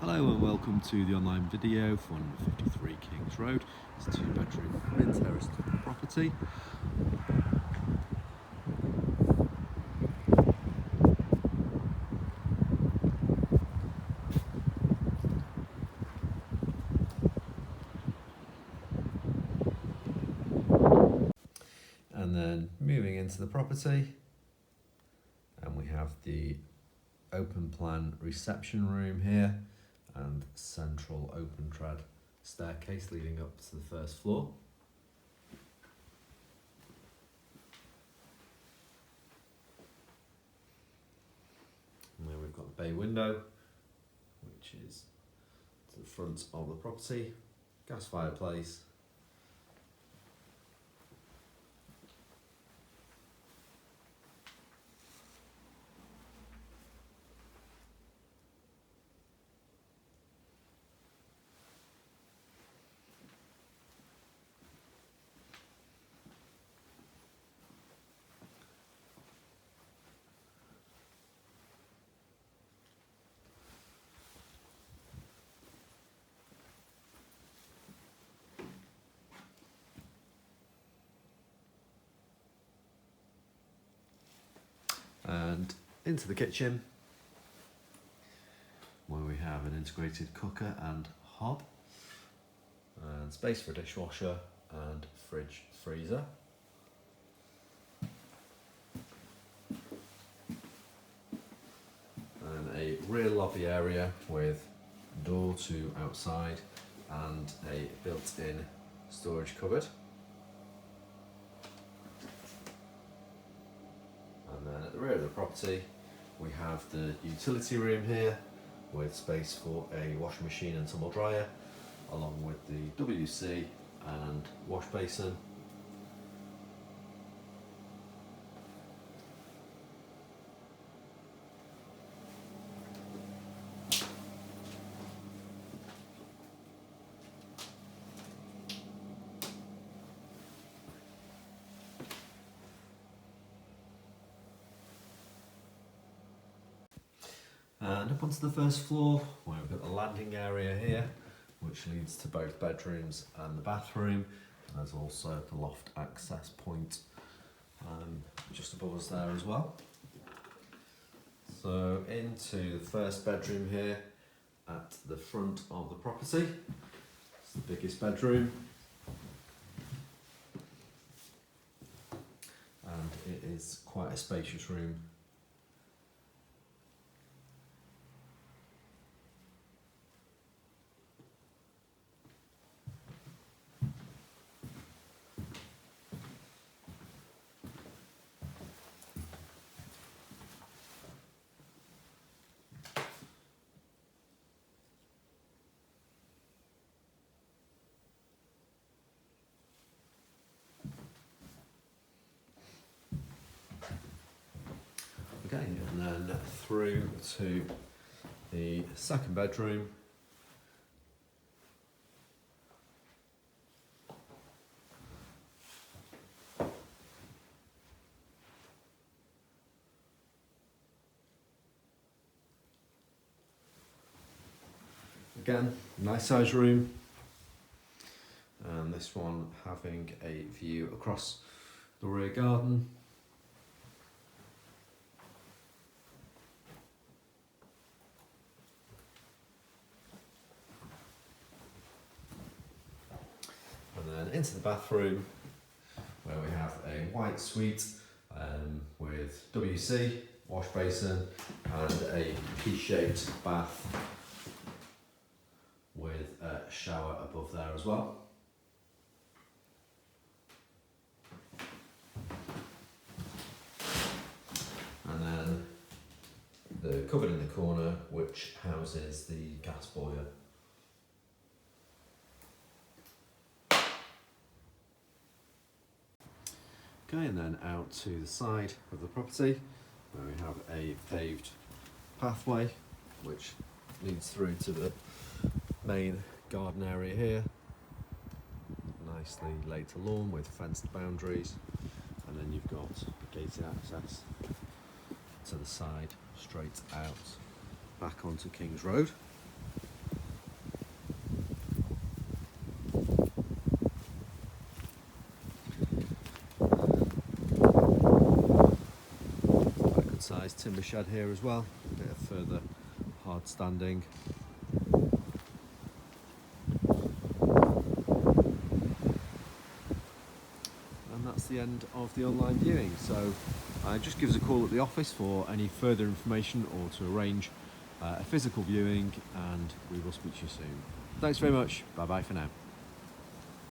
Hello and welcome to the online video for 153 Kings Road. It's a 2-bedroom mid-terraced property. And then moving into the property, and we have the open plan reception room here and central open trad staircase leading up to the first floor. And then we've got the bay window, which is to the front of the property, gas fireplace, and into the kitchen, where we have an integrated cooker and hob, and space for a dishwasher and fridge freezer. And a rear lobby area with door to outside and a built-in storage cupboard. And then at the rear of the property we have the utility room here with space for a washing machine and tumble dryer, along with the WC and wash basin. And up onto the first floor, where we've got the landing area here, which leads to both bedrooms and the bathroom. And there's also the loft access point just above us there as well. So into the first bedroom here at the front of the property. It's the biggest bedroom. And it is quite a spacious room. Okay, and then through to the second bedroom. Again, nice size room, and this one having a view across the rear garden. And then into the bathroom, where we have a white suite with WC, wash basin, and a P-shaped bath with a shower above there as well. And then the cupboard in the corner, which houses the gas boiler. Okay, and then out to the side of the property, where we have a paved pathway which leads through to the main garden area here. Nicely laid to lawn with fenced boundaries, and then you've got gated access to the side straight out back onto Kings Road. nice timber shed here as well, a bit of further hard standing. And that's the end of the online viewing. So just give us a call at the office for any further information or to arrange a physical viewing, and we will speak to you soon. Thanks very much. Bye bye for now.